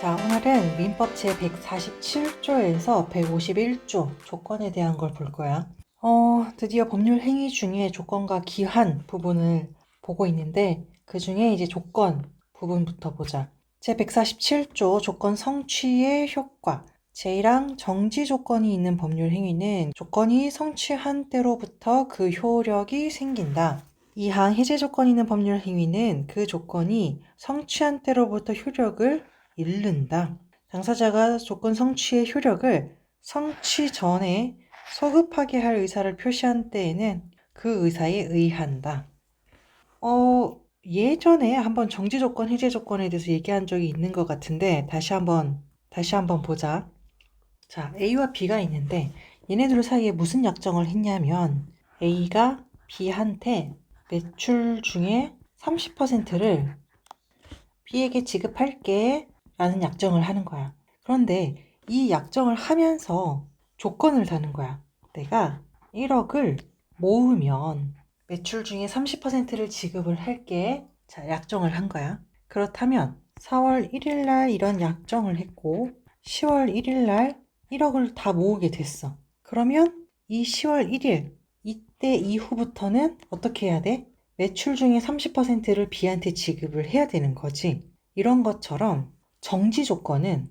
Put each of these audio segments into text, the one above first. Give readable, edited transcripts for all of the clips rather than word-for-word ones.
자, 오늘은 민법 제147조에서 151조 조건에 대한 걸 볼 거야. 드디어 법률 행위 중에 조건과 기한 부분을 보고 있는데 그 중에 이제 조건 부분부터 보자. 제147조 조건 성취의 효과. 제1항 정지 조건이 있는 법률 행위는 조건이 성취한 때로부터 그 효력이 생긴다. 2항 해제 조건이 있는 법률 행위는 그 조건이 성취한 때로부터 효력을 잃는다. 당사자가 조건 성취의 효력을 성취 전에 소급하게 할 의사를 표시한 때에는 그 의사에 의한다. 예전에 한번 정지 조건, 해제 조건에 대해서 얘기한 적이 있는 것 같은데 다시 한번 보자. 자, A와 B가 있는데 얘네들 사이에 무슨 약정을 했냐면 A가 B한테 매출 중에 30%를 B에게 지급할게 라는 약정을 하는 거야. 그런데 이 약정을 하면서 조건을 다는 거야. 내가 1억을 모으면 매출 중에 30%를 지급을 할게. 자, 약정을 한 거야. 그렇다면 4월 1일 날 이런 약정을 했고 10월 1일 날 1억을 다 모으게 됐어. 그러면 이 10월 1일 이때 이후부터는 어떻게 해야 돼? 매출 중에 30%를 B한테 지급을 해야 되는 거지. 이런 것처럼 정지 조건은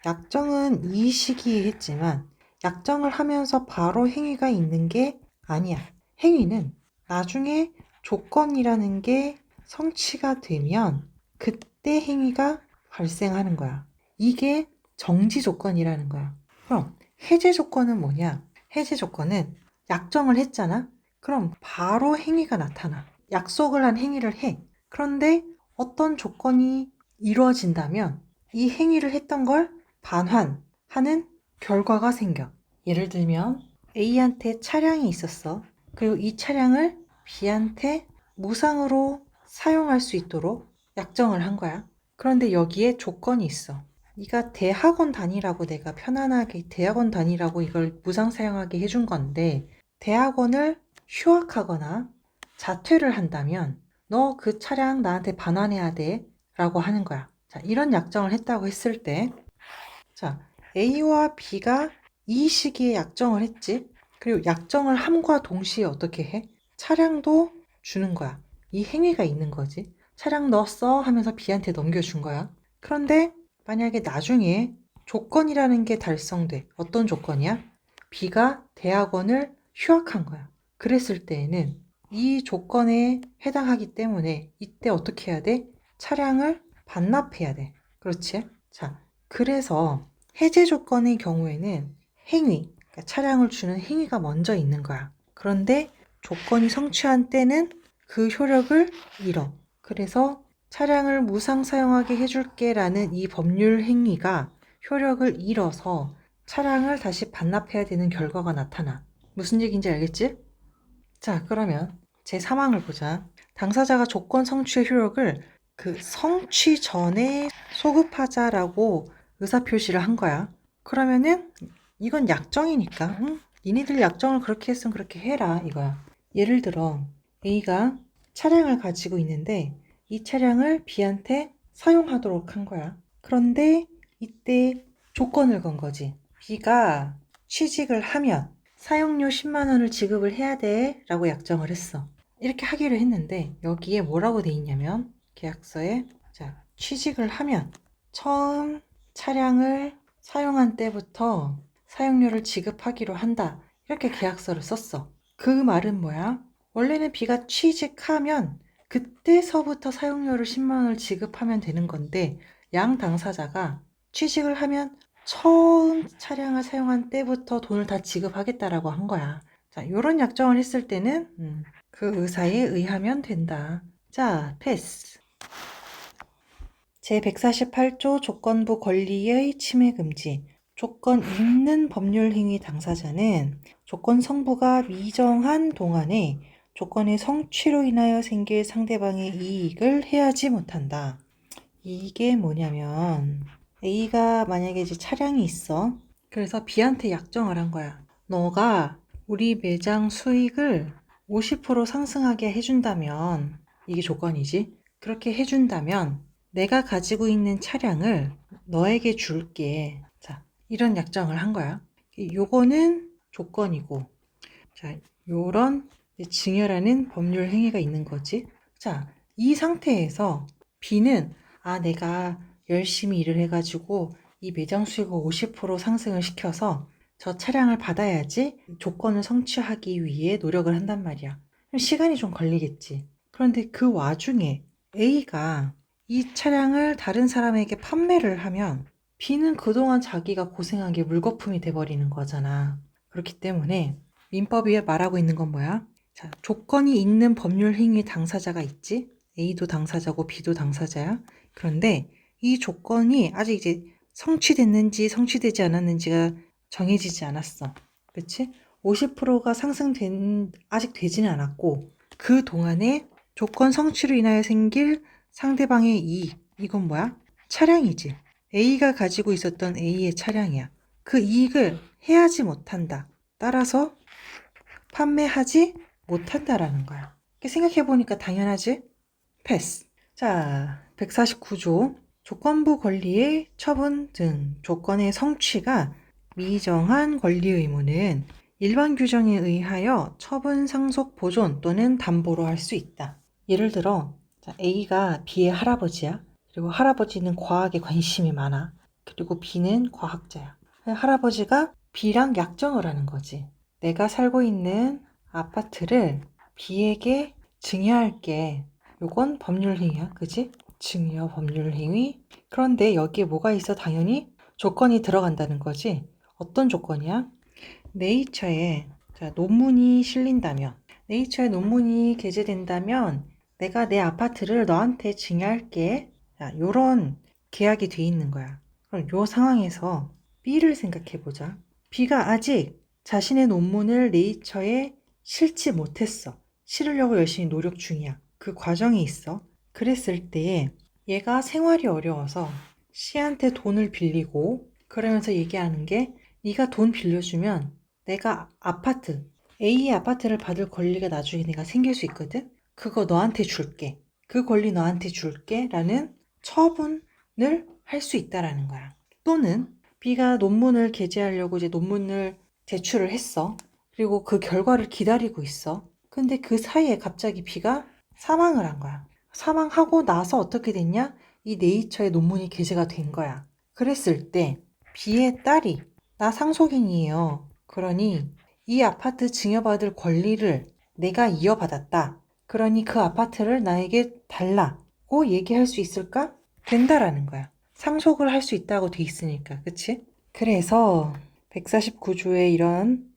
약정은 이 시기에 했지만 약정을 하면서 바로 행위가 있는 게 아니야. 행위는 나중에 조건이라는 게 성취가 되면 그때 행위가 발생하는 거야. 이게 정지 조건이라는 거야. 그럼 해제 조건은 뭐냐? 해제 조건은 약정을 했잖아? 그럼 바로 행위가 나타나. 약속을 한 행위를 해. 그런데 어떤 조건이 이루어진다면 이 행위를 했던 걸 반환하는 결과가 생겨. 예를 들면 A한테 차량이 있었어. 그리고 이 차량을 B한테 무상으로 사용할 수 있도록 약정을 한 거야. 그런데 여기에 조건이 있어. 네가 대학원 다니라고 내가 편안하게 대학원 다니라고 이걸 무상 사용하게 해준 건데 대학원을 휴학하거나 자퇴를 한다면 너 그 차량 나한테 반환해야 돼 라고 하는 거야. 자, 이런 약정을 했다고 했을 때 자, A와 B가 이 시기에 약정을 했지. 그리고 약정을 함과 동시에 어떻게 해? 차량도 주는 거야. 이 행위가 있는 거지. 차량 넣었어 하면서 B한테 넘겨준 거야. 그런데 만약에 나중에 조건이라는 게 달성돼. 어떤 조건이야? B가 대학원을 휴학한 거야. 그랬을 때에는 이 조건에 해당하기 때문에 이때 어떻게 해야 돼? 차량을 반납해야 돼. 그렇지? 자, 그래서 해제 조건의 경우에는 행위, 그러니까 차량을 주는 행위가 먼저 있는 거야. 그런데 조건이 성취한 때는 그 효력을 잃어. 그래서 차량을 무상 사용하게 해줄게 라는 이 법률 행위가 효력을 잃어서 차량을 다시 반납해야 되는 결과가 나타나. 무슨 얘기인지 알겠지? 자, 그러면 제3항을 보자. 당사자가 조건 성취의 효력을 그 성취 전에 소급하자라고 의사표시를 한 거야. 그러면은 이건 약정이니까 니네들 약정을 그렇게 했으면 그렇게 해라 이거야. 예를 들어 A가 차량을 가지고 있는데 이 차량을 B한테 사용하도록 한 거야. 그런데 이때 조건을 건 거지. B가 취직을 하면 사용료 10만 원을 지급을 해야 돼 라고 약정을 했어. 이렇게 하기로 했는데 여기에 뭐라고 돼 있냐면 계약서에 자, 취직을 하면 처음 차량을 사용한 때부터 사용료를 지급하기로 한다. 이렇게 계약서를 썼어. 그 말은 뭐야? 원래는 B가 취직하면 그때서부터 사용료를 10만 원을 지급하면 되는 건데 양 당사자가 취직을 하면 처음 차량을 사용한 때부터 돈을 다 지급하겠다라고 한 거야. 자, 요런 약정을 했을 때는 그 의사에 의하면 된다. 자, 패스. 제148조 조건부 권리의 침해 금지. 조건 있는 법률 행위 당사자는 조건 성부가 미정한 동안에 조건의 성취로 인하여 생길 상대방의 이익을 해하지 못한다. 이게 뭐냐면 A가 만약에 이제 차량이 있어. 그래서 B한테 약정을 한 거야. 너가 우리 매장 수익을 50% 상승하게 해준다면 이게 조건이지. 그렇게 해준다면 내가 가지고 있는 차량을 너에게 줄게. 자, 이런 약정을 한 거야. 요거는 조건이고, 자, 요런 증여라는 법률 행위가 있는 거지. 자, 이 상태에서 B는 내가 열심히 일을 해가지고 이 매장 수익을 50% 상승을 시켜서 저 차량을 받아야지 조건을 성취하기 위해 노력을 한단 말이야. 그럼 시간이 좀 걸리겠지. 그런데 그 와중에 A가 이 차량을 다른 사람에게 판매를 하면 B는 그동안 자기가 고생한 게 물거품이 돼버리는 거잖아. 그렇기 때문에 민법이 말하고 있는 건 뭐야? 자, 조건이 있는 법률 행위 당사자가 있지? A도 당사자고 B도 당사자야. 그런데 이 조건이 아직 이제 성취됐는지 성취되지 않았는지가 정해지지 않았어. 그치? 50%가 아직 되지는 않았고, 그 동안에 조건 성취로 인하여 생길 상대방의 이익, 이건 뭐야? 차량이지. A가 가지고 있었던 A의 차량이야. 그 이익을 해야지 못한다. 따라서 판매하지 못한다라는 거야. 이렇게 생각해보니까 당연하지? 패스. 자, 149조. 조건부 권리의 처분 등 조건의 성취가 미정한 권리 의무는 일반 규정에 의하여 처분 상속 보존 또는 담보로 할 수 있다. 예를 들어, A가 B의 할아버지야. 그리고 할아버지는 과학에 관심이 많아. 그리고 B는 과학자야. 할아버지가 B랑 약정을 하는 거지. 내가 살고 있는 아파트를 B에게 증여할게. 요건 법률 행위야. 그지? 증여 법률 행위. 그런데 여기에 뭐가 있어? 당연히 조건이 들어간다는 거지. 어떤 조건이야? 네이처에 논문이 실린다면, 네이처에 논문이 게재된다면 내가 내 아파트를 너한테 증여할게. 자, 요런 계약이 돼 있는 거야. 그럼 요 상황에서 B를 생각해 보자. B가 아직 자신의 논문을 네이처에 실지 못했어. 실으려고 열심히 노력 중이야. 그 과정에 있어. 그랬을 때 얘가 생활이 어려워서 C한테 돈을 빌리고 그러면서 얘기하는 게 네가 돈 빌려주면 내가 A의 아파트를 받을 권리가 나중에 내가 생길 수 있거든? 그거 너한테 줄게. 그 권리 너한테 줄게. 라는 처분을 할 수 있다라는 거야. 또는 B가 논문을 게재하려고 이제 논문을 제출을 했어. 그리고 그 결과를 기다리고 있어. 근데 그 사이에 갑자기 B가 사망을 한 거야. 사망하고 나서 어떻게 됐냐? 이 네이처에 논문이 게재가 된 거야. 그랬을 때 B의 딸이 나 상속인이에요. 그러니 이 아파트 증여받을 권리를 내가 이어받았다. 그러니 그 아파트를 나에게 달라고 얘기할 수 있을까? 된다라는 거야. 상속을 할 수 있다고 돼 있으니까. 그치? 그래서 149조의 이런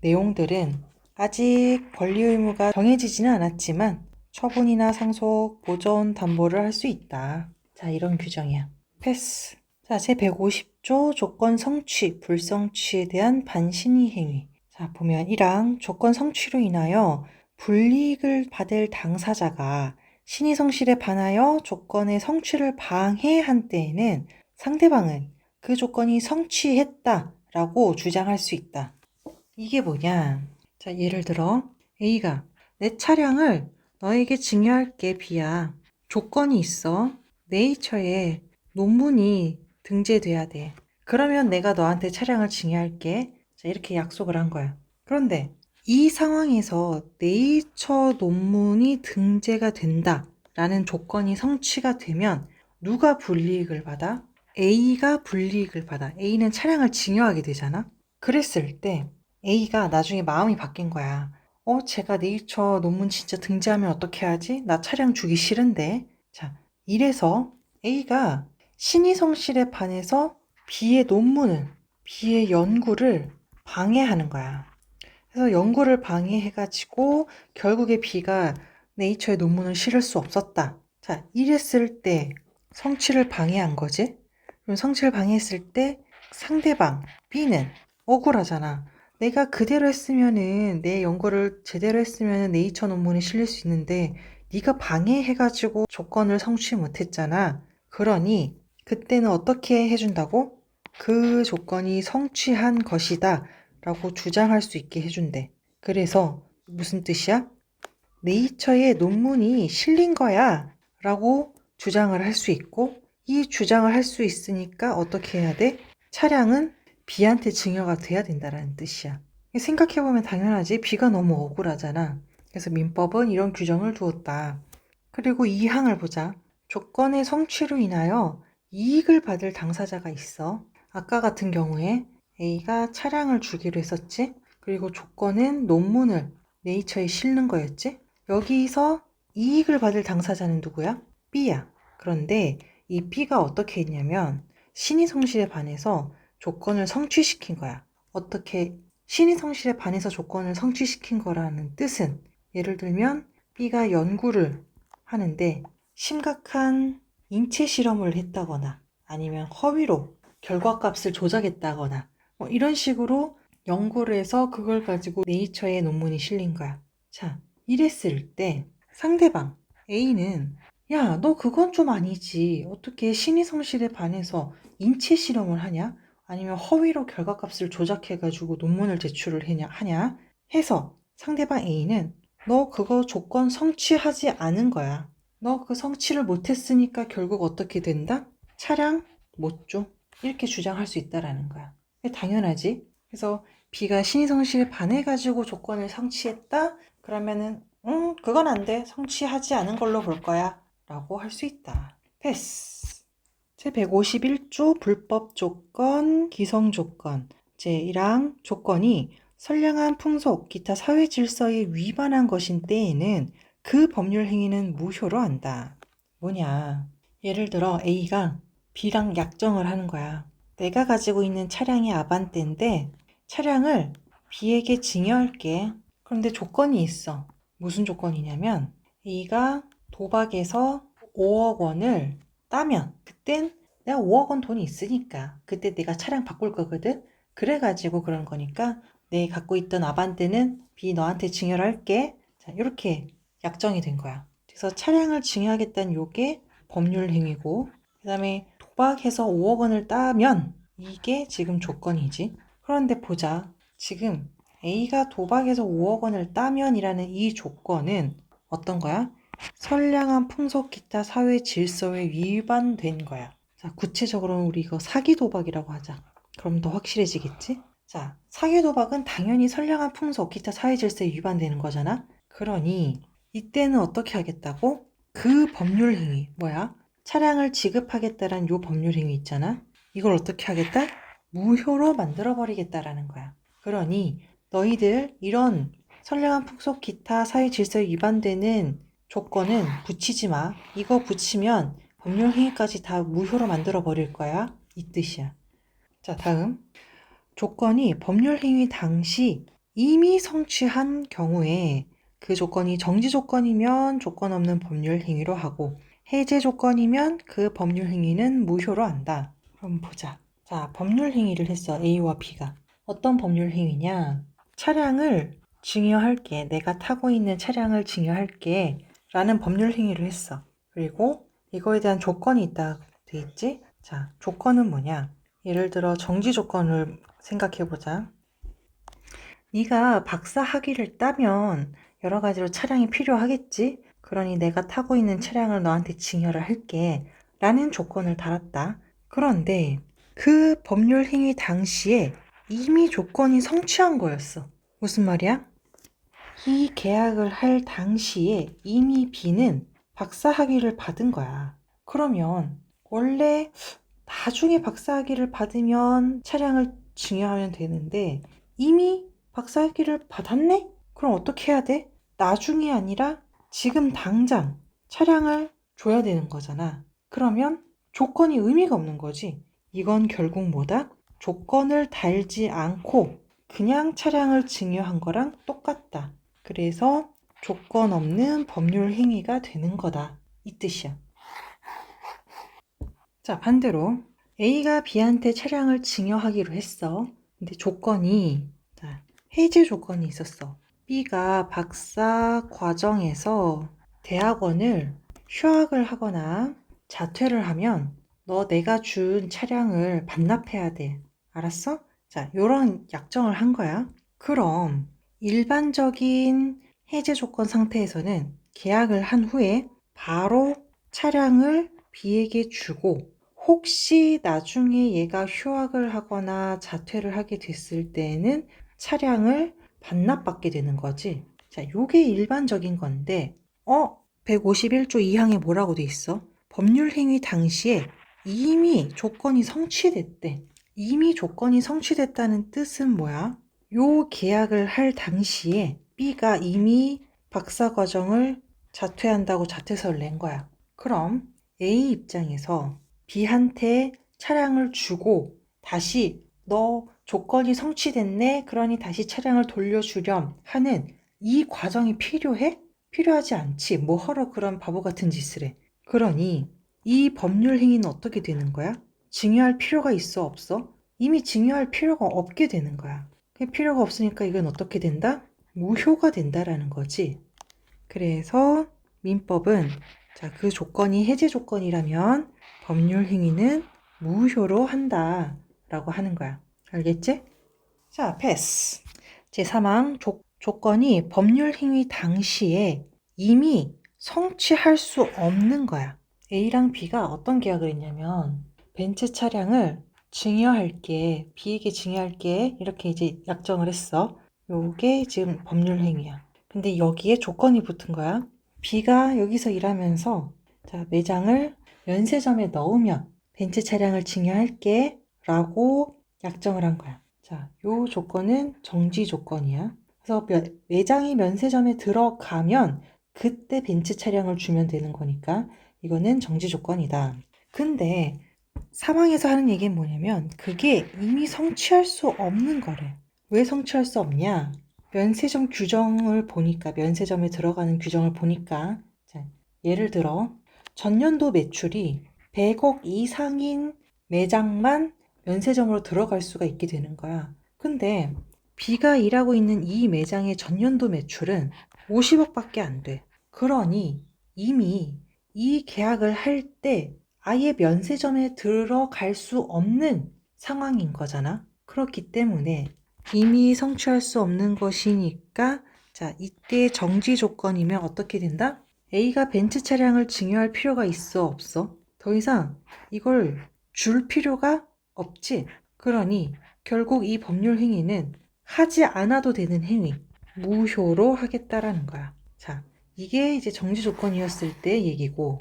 내용들은 아직 권리 의무가 정해지지는 않았지만 처분이나 상속, 보존, 담보를 할 수 있다. 자, 이런 규정이야. 패스. 자, 제150조 조건 성취, 불성취에 대한 반신의 행위. 자, 보면 1항 조건 성취로 인하여 불이익을 받을 당사자가 신의 성실에 반하여 조건의 성취를 방해한 때에는 상대방은 그 조건이 성취했다라고 주장할 수 있다. 이게 뭐냐? 자, 예를 들어 A가 내 차량을 너에게 증여할게, B야. 조건이 있어. 네이처에 논문이 등재돼야 돼. 그러면 내가 너한테 차량을 증여할게. 자, 이렇게 약속을 한 거야. 그런데 이 상황에서 네이처 논문이 등재가 된다라는 조건이 성취가 되면 누가 불이익을 받아? A가 불이익을 받아. A는 차량을 증여하게 되잖아. 그랬을 때 A가 나중에 마음이 바뀐 거야. 제가 네이처 논문 진짜 등재하면 어떻게 하지? 나 차량 주기 싫은데. 자, 이래서 A가 신의 성실에 반해서 B의 연구를 방해하는 거야. 그래서 연구를 방해해가지고 결국에 B가 네이처의 논문을 실을 수 없었다. 자, 이랬을 때 성취를 방해한 거지? 그럼 성취를 방해했을 때 상대방 B는 억울하잖아. 내가 그대로 했으면은 내 연구를 제대로 했으면은 네이처 논문에 실릴 수 있는데 네가 방해해가지고 조건을 성취 못했잖아. 그러니 그때는 어떻게 해준다고? 그 조건이 성취한 것이다 라고 주장할 수 있게 해준대. 그래서 무슨 뜻이야? 네이처에 논문이 실린 거야 라고 주장을 할 수 있고 이 주장을 할 수 있으니까 어떻게 해야 돼? 차량은 B한테 증여가 돼야 된다는 뜻이야. 생각해보면 당연하지. B가 너무 억울하잖아. 그래서 민법은 이런 규정을 두었다. 그리고 2항을 보자. 조건의 성취로 인하여 이익을 받을 당사자가 있어. 아까 같은 경우에 A가 차량을 주기로 했었지. 그리고 조건은 논문을 네이처에 실는 거였지. 여기서 이익을 받을 당사자는 누구야? B야. 그런데 이 B가 어떻게 했냐면 신의 성실에 반해서 조건을 성취시킨 거야. 어떻게 신의 성실에 반해서 조건을 성취시킨 거라는 뜻은 예를 들면 B가 연구를 하는데 심각한 인체 실험을 했다거나 아니면 허위로 결과값을 조작했다거나 뭐 이런 식으로 연구를 해서 그걸 가지고 네이처에 논문이 실린 거야. 자, 이랬을 때 상대방 A는 야, 너 그건 좀 아니지. 어떻게 신의 성실에 반해서 인체 실험을 하냐? 아니면 허위로 결과값을 조작해가지고 논문을 제출을 하냐? 해서 상대방 A는 너 그거 조건 성취하지 않은 거야. 너 그 성취를 못했으니까 결국 어떻게 된다? 차량 못 줘. 이렇게 주장할 수 있다라는 거야. 당연하지. 그래서 B가 신의 성실에 반해가지고 조건을 성취했다? 그러면은 그건 안 돼. 성취하지 않은 걸로 볼 거야. 라고 할 수 있다. 패스. 제151조 불법 조건, 기성 조건. 제1항 조건이 선량한 풍속, 기타 사회 질서에 위반한 것인 때에는 그 법률 행위는 무효로 한다. 뭐냐? 예를 들어 A가 B랑 약정을 하는 거야. 내가 가지고 있는 차량이 아반떼인데 차량을 B에게 증여할게. 그런데 조건이 있어. 무슨 조건이냐면 A가 도박에서 5억 원을 따면 그땐 내가 5억 원 돈이 있으니까 그때 내가 차량 바꿀 거거든. 그래가지고 그런 거니까 내 갖고 있던 아반떼는 B 너한테 증여를 할게. 자, 이렇게 약정이 된 거야. 그래서 차량을 증여하겠다는 요게 법률 행위고 그 다음에 도박해서 5억 원을 따면 이게 지금 조건이지. 그런데 보자. 지금 A가 도박에서 5억 원을 따면이라는 이 조건은 어떤 거야? 선량한 풍속 기타 사회 질서에 위반된 거야. 자, 구체적으로는 우리 이거 사기 도박이라고 하자. 그럼 더 확실해지겠지? 자, 사기 도박은 당연히 선량한 풍속 기타 사회 질서에 위반되는 거잖아. 그러니 이때는 어떻게 하겠다고? 그 법률 행위 뭐야? 차량을 지급하겠다란 요 법률 행위 있잖아. 이걸 어떻게 하겠다? 무효로 만들어버리겠다라는 거야. 그러니 너희들 이런 선량한 풍속 기타 사회 질서에 위반되는 조건은 붙이지 마. 이거 붙이면 법률 행위까지 다 무효로 만들어 버릴 거야. 이 뜻이야. 자, 다음. 조건이 법률 행위 당시 이미 성취한 경우에 그 조건이 정지 조건이면 조건 없는 법률 행위로 하고 해제 조건이면 그 법률 행위는 무효로 한다. 그럼 보자. 자, 법률 행위를 했어. A와 B가. 어떤 법률 행위냐? 차량을 증여할게. 내가 타고 있는 차량을 증여할게. 라는 법률 행위를 했어. 그리고 이거에 대한 조건이 있다 돼 있지? 자, 조건은 뭐냐? 예를 들어 정지 조건을 생각해보자. 네가 박사 학위를 따면 여러 가지로 차량이 필요하겠지? 그러니 내가 타고 있는 차량을 너한테 증여를 할게. 라는 조건을 달았다. 그런데 그 법률 행위 당시에 이미 조건이 성취한 거였어. 무슨 말이야? 이 계약을 할 당시에 이미 B는 박사 학위를 받은 거야. 그러면 원래 나중에 박사 학위를 받으면 차량을 증여하면 되는데 이미 박사 학위를 받았네? 그럼 어떻게 해야 돼? 나중이 아니라 지금 당장 차량을 줘야 되는 거잖아. 그러면 조건이 의미가 없는 거지. 이건 결국 뭐다? 조건을 달지 않고 그냥 차량을 증여한 거랑 똑같다. 그래서 조건 없는 법률 행위가 되는 거다. 이 뜻이야. 자, 반대로 A가 B한테 차량을 증여하기로 했어. 근데 조건이 해제 조건이 있었어. B가 박사 과정에서 대학원을 휴학을 하거나 자퇴를 하면 너 내가 준 차량을 반납해야 돼. 알았어? 자, 요런 약정을 한 거야. 그럼 일반적인 해제 조건 상태에서는 계약을 한 후에 바로 차량을 B에게 주고 혹시 나중에 얘가 휴학을 하거나 자퇴를 하게 됐을 때에는 차량을 반납받게 되는 거지. 자, 요게 일반적인 건데 151조 2항에 뭐라고 돼 있어? 법률 행위 당시에 이미 조건이 성취됐대. 이미 조건이 성취됐다는 뜻은 뭐야? 요 계약을 할 당시에 B가 이미 박사과정을 자퇴한다고 자퇴서를 낸 거야. 그럼 A 입장에서 B한테 차량을 주고 다시 너 조건이 성취됐네? 그러니 다시 차량을 돌려주렴 하는 이 과정이 필요해? 필요하지 않지. 뭐 하러 그런 바보 같은 짓을 해. 그러니 이 법률 행위는 어떻게 되는 거야? 증여할 필요가 있어, 없어? 이미 증여할 필요가 없게 되는 거야. 그 필요가 없으니까 이건 어떻게 된다? 무효가 된다라는 거지. 그래서 민법은 자, 그 조건이 해제 조건이라면 법률 행위는 무효로 한다라고 하는 거야. 알겠지? 자, 패스. 제3항 조건이 법률 행위 당시에 이미 성취할 수 없는 거야. A랑 B가 어떤 계약을 했냐면 벤츠 차량을 증여할게, B에게 증여할게 이렇게 이제 약정을 했어. 요게 지금 법률 행위야. 근데 여기에 조건이 붙은 거야. B가 여기서 일하면서 자, 매장을 면세점에 넣으면 벤츠 차량을 증여할게 라고 약정을 한 거야. 자, 요 조건은 정지 조건이야. 그래서 매장이 면세점에 들어가면 그때 벤츠 차량을 주면 되는 거니까 이거는 정지 조건이다. 근데 사망에서 하는 얘기는 뭐냐면 그게 이미 성취할 수 없는 거래. 왜 성취할 수 없냐? 면세점 규정을 보니까 면세점에 들어가는 규정을 보니까 자, 예를 들어 전년도 매출이 100억 이상인 매장만 면세점으로 들어갈 수가 있게 되는 거야. 근데 B가 일하고 있는 이 매장의 전년도 매출은 50억밖에 안 돼. 그러니 이미 이 계약을 할 때 아예 면세점에 들어갈 수 없는 상황인 거잖아. 그렇기 때문에 이미 성취할 수 없는 것이니까 자, 이때 정지 조건이면 어떻게 된다? A가 벤츠 차량을 증여할 필요가 있어, 없어? 더 이상 이걸 줄 필요가 없지. 그러니 결국 이 법률 행위는 하지 않아도 되는 행위, 무효로 하겠다라는 거야. 자, 이게 이제 정지 조건이었을 때 얘기고,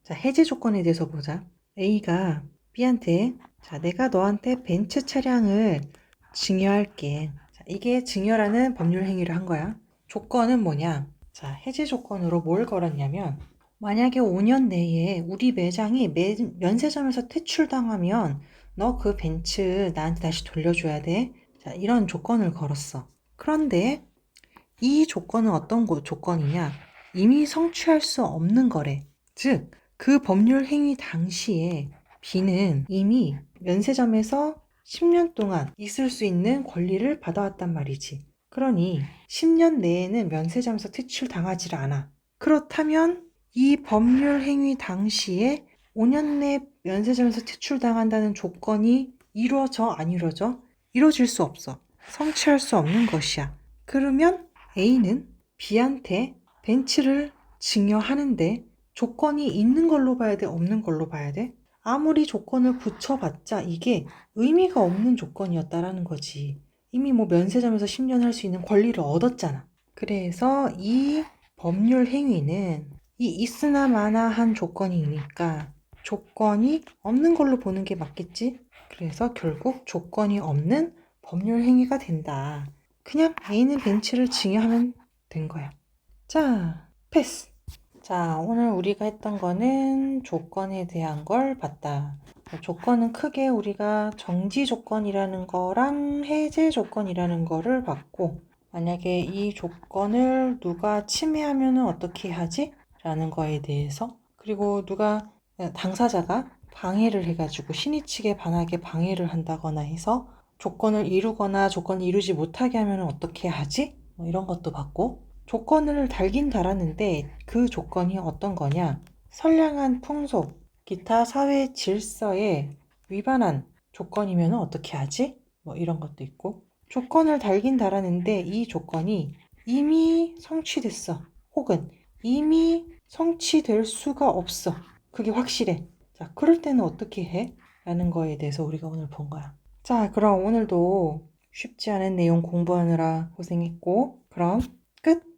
자, 해제 조건에 대해서 보자. A가 B한테, 자, 내가 너한테 벤츠 차량을 증여할게. 자, 이게 증여라는 법률 행위를 한 거야. 조건은 뭐냐? 자, 해제 조건으로 뭘 걸었냐면, 만약에 5년 내에 우리 매장이 면세점에서 퇴출당하면 너 그 벤츠 나한테 다시 돌려줘야 돼. 자, 이런 조건을 걸었어. 그런데 이 조건은 어떤 조건이냐? 이미 성취할 수 없는 거래. 즉, 그 법률 행위 당시에 B는 이미 면세점에서 10년 동안 있을 수 있는 권리를 받아왔단 말이지. 그러니 10년 내에는 면세점에서 퇴출당하지 않아. 그렇다면 이 법률 행위 당시에 5년 내 면세점에서 퇴출당한다는 조건이 이루어져, 안 이루어져? 이루어질 수 없어. 성취할 수 없는 것이야. 그러면 A는 B한테 벤츠를 증여하는데 조건이 있는 걸로 봐야 돼, 없는 걸로 봐야 돼? 아무리 조건을 붙여봤자 이게 의미가 없는 조건이었다라는 거지. 이미 뭐 면세점에서 10년 할 수 있는 권리를 얻었잖아. 그래서 이 법률 행위는 이 있으나 마나한 조건이니까 조건이 없는 걸로 보는 게 맞겠지? 그래서 결국 조건이 없는 법률 행위가 된다. 그냥 A는 벤츠를 증여하면 된 거야. 자, 패스. 자, 오늘 우리가 했던 거는 조건에 대한 걸 봤다. 조건은 크게 우리가 정지 조건이라는 거랑 해제 조건이라는 거를 봤고, 만약에 이 조건을 누가 침해하면 어떻게 하지? 라는 거에 대해서, 그리고 누가, 당사자가 방해를 해가지고 신의 측에 반하게 방해를 한다거나 해서 조건을 이루거나 조건을 이루지 못하게 하면 어떻게 하지? 뭐 이런 것도 봤고, 조건을 달긴 달았는데 그 조건이 어떤 거냐? 선량한 풍속, 기타 사회 질서에 위반한 조건이면 어떻게 하지? 뭐 이런 것도 있고, 조건을 달긴 달았는데 이 조건이 이미 성취됐어. 혹은 이미 성취될 수가 없어. 그게 확실해. 자, 그럴 때는 어떻게 해? 라는 거에 대해서 우리가 오늘 본 거야. 자, 그럼 오늘도 쉽지 않은 내용 공부하느라 고생했고, 그럼 끝!